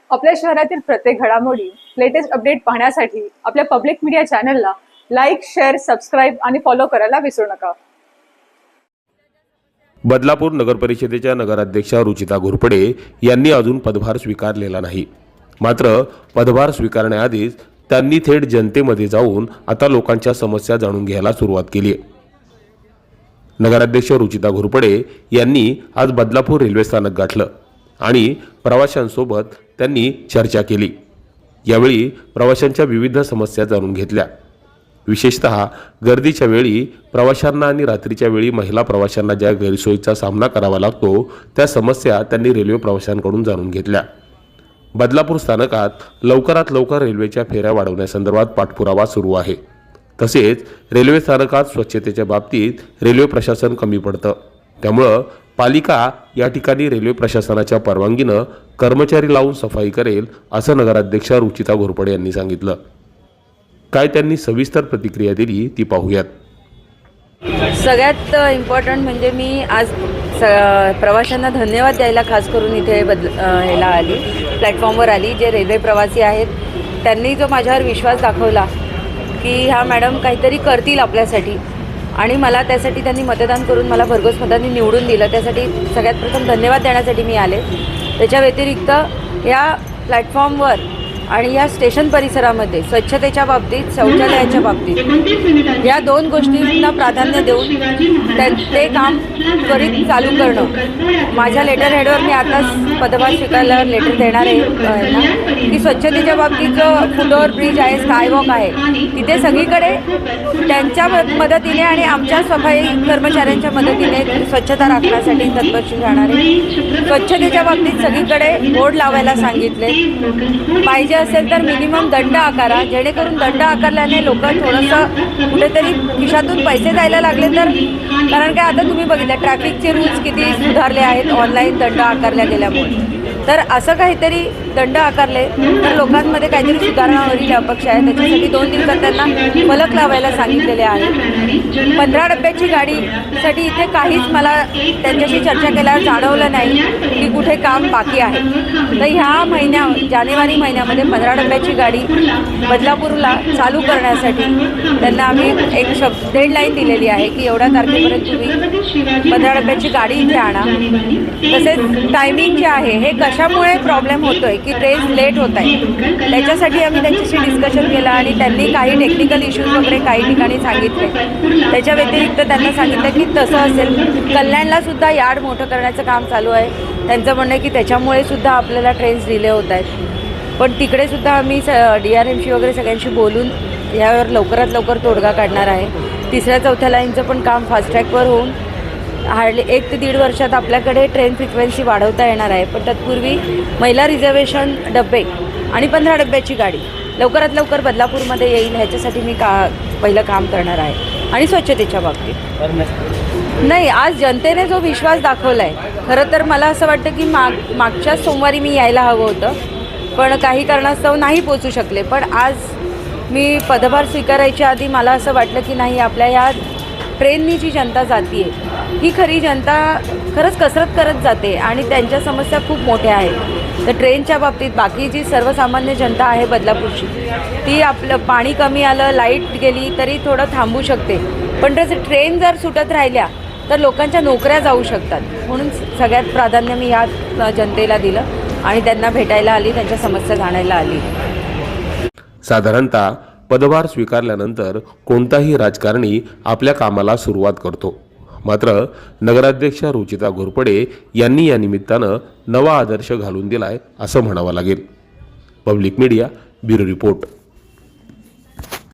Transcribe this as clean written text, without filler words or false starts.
आपल्या शहरातील प्रत्येक घडामोडी लेटेस्ट अपडेट पाहण्यासाठी आपल्या पब्लिक मीडिया चॅनलला लाईक, शेअर, सबस्क्राईब आणि फॉलो करायला विसरू नका। बदलापूर नगरपरिषदेच्या नगराध्यक्षा रुचिता घोरपडे यांनी अजून पदभार स्वीकारलेला नाही। मात्र पदभार स्वीकारण्याआधीच त्यांनी थेट जनतेमध्ये जाऊन आता लोकांच्या समस्या जाणून घ्यायला सुरुवात केली आहे। नगराध्यक्ष रुचिता घोरपडे यांनी आज बदलापूर रेल्वे स्थानक गाठलं आणि प्रवाशांसोबत त्यांनी चर्चा केली। यावेळी प्रवाशांच्या विविध समस्या जाणून घेतल्या। विशेषतः गर्दीच्या वेळी प्रवाशांना आणि रात्रीच्या वेळी महिला प्रवाशांना ज्या गैरसोयीचा सामना करावा लागतो त्या समस्या त्यांनी रेल्वे प्रवाशांकडून जाणून घेतल्या। बदलापूर स्थानकात लवकरात लवकर रेल्वेच्या फेऱ्या वाढवण्यासंदर्भात पाठपुरावा सुरू आहे। तसेच रेल्वे स्थानकात स्वच्छतेच्या बाबतीत रेल्वे प्रशासन कमी पडतं, त्यामुळे पालिका या ठिकाणी रेल्वे प्रशासनाच्या परवानगीने कर्मचारी लावून सफाई करेल असं नगराध्यक्षा रुचिता घोरपडे यांनी सांगितलं। काय त्यांनी सविस्तर प्रतिक्रिया दिली ती पाहूयात। सगळ्यात इम्पॉर्टंट म्हणजे मी आज प्रवाशांना धन्यवाद द्यायला खास करून इथे ह्याला आली, प्लॅटफॉर्मवर आली। जे रेल्वे प्रवासी आहेत त्यांनी जो माझ्यावर विश्वास दाखवला की ह्या मॅडम काहीतरी करतील आपल्यासाठी, आणि मला त्यासाठी त्यांनी मतदान करून मला भरघोस मतांनी निवडून दिलं, त्यासाठी सगळ्यात प्रथम धन्यवाद देण्यासाठी मी आले। त्याच्या व्यतिरिक्त या प्लॅटफॉर्मवर आणि या स्टेशन परिसरामध्ये स्वच्छतेच्या बाबतीत, शौचालयाच्या बाबतीत या दोन गोष्टींना प्राधान्य देऊन ते काम त्वरित चालू करणं। माझ्या लेटर हेडवर मी आताच पदभार स्वीकारल्यावर लेटर देणार आहे ना की स्वच्छतेच्या बाबतीत जो फुटओव्हर ब्रिज आहे, स्कायवॉक आहे, तिथे सगळीकडे त्यांच्या मदतीने आणि आमच्या सफाई कर्मचाऱ्यांच्या मदतीने स्वच्छता राखण्यासाठी तत्परशील राहणार आहे। स्वच्छतेच्या बाबतीत सगळीकडे बोर्ड लावायला सांगितले, पाहिजे असेल तर मिनिमम दंड आकारा, जेणेकरून दंड आकारल्याने लोक थोडंसं कुठेतरी खिशातून पैसे द्यायला लागले तर, कारण काय आता तुम्ही बघितलं ट्रॅफिकचे रूल्स किती सुधारले आहेत ऑनलाईन दंड आकारल्या गेल्यामुळे, तर असं काहीतरी दंड आकारले तर लोकांमध्ये काहीतरी सुधारणा होईल अपेक्षा आहे। त्याच्यासाठी 2 दिवसात त्यांना फलक लावायला सांगितलेले आहे। 15 डब्याची गाडीसाठी इथे काहीच मला त्यांच्याशी चर्चा केल्यावर जाणवलं नाही की कुठे काम बाकी आहे। तर ह्या जानेवारी महिन्यामध्ये 15 डब्याची गाडी बदलापूरला चालू करण्यासाठी त्यांना आम्ही एक डेडलाईन दिलेली आहे की एवढ्या तारखेपर्यंत तुम्ही 15 डब्याची गाडी इथे आणा। तसेच टायमिंग जे आहे हे कशामुळे प्रॉब्लेम होतोय की ट्रेन लेट होत आहे, त्याच्यासाठी आम्ही त्यांच्याशी डिस्कशन केलं आणि त्यांनी काही टेक्निकल इश्यूज वगैरे काही ठिकाणी सांगितले। त्याच्या व्यतिरिक्त त्यांना सांगितलं की तसं असेल कल्याणला सुद्धा यार्ड मोठं करण्याचं काम चालू आहे। त्यांचं म्हणणं आहे की त्याच्यामुळे सुद्धा आपल्याला ट्रेन्स डिले होत आहेत, पण तिकडे सुद्धा आम्ही DRMशी वगैरे सगळ्यांशी बोलून यावर लवकरात लवकर तोडगा काढणार आहे। 3ऱ्या-4थ्या लाईनचं पण काम फास्ट ट्रॅकवर होऊन हार्डली 1 ते 1.5 वर्षात आपल्याकडे ट्रेन फ्रिक्वेन्सी वाढवता येणार आहे। पण तत्पूर्वी महिला रिझर्वेशन डबे आणि 15 डब्याची गाडी लवकरात लवकर बदलापूरमध्ये येईल, ह्याच्यासाठी मी पहिलं काम करणार आहे। आणि स्वच्छतेच्या बाबतीत नाही, आज जनतेने जो विश्वास दाखवला आहे, खरं तर मला असं वाटतं की मागच्याच सोमवारी मी यायला हवं होतं, पण काही कारणास्तव नाही पोचू शकले। पण आज मी पदभार स्वीकारायच्या आधी मला असं वाटलं की नाही, आपल्या या ट्रेननी जी जनता जाते ही खरी जनता खरंच कसरत करत जाते आणि त्यांच्या समस्या खूप मोठ्या आहेत। तर ट्रेनच्या बाबतीत बाकी जी सर्वसामान्य जनता आहे बदलापूरची, ती आपलं पाणी कमी आलं, लाईट गेली तरी थोडं थांबू शकते, पण ट्रेन जर सुटत राहिल्या तर लोकांच्या नोकऱ्या जाऊ शकतात। म्हणून सगळ्यात प्राधान्य मी या जनतेला दिलं आणि त्यांना भेटायला आली, त्यांच्या समस्या जाणायला आली। साधारणतः पदभार स्वीकारल्यानंतर कोणताही राजकारणी आपल्या कामाला सुरुवात करतो, मात्र नगराध्यक्षा रुचिता घोरपडे यांनी या निमित्तानं नवा आदर्श घालून दिलाय असं म्हणावं लागेल। Public media, bureau report.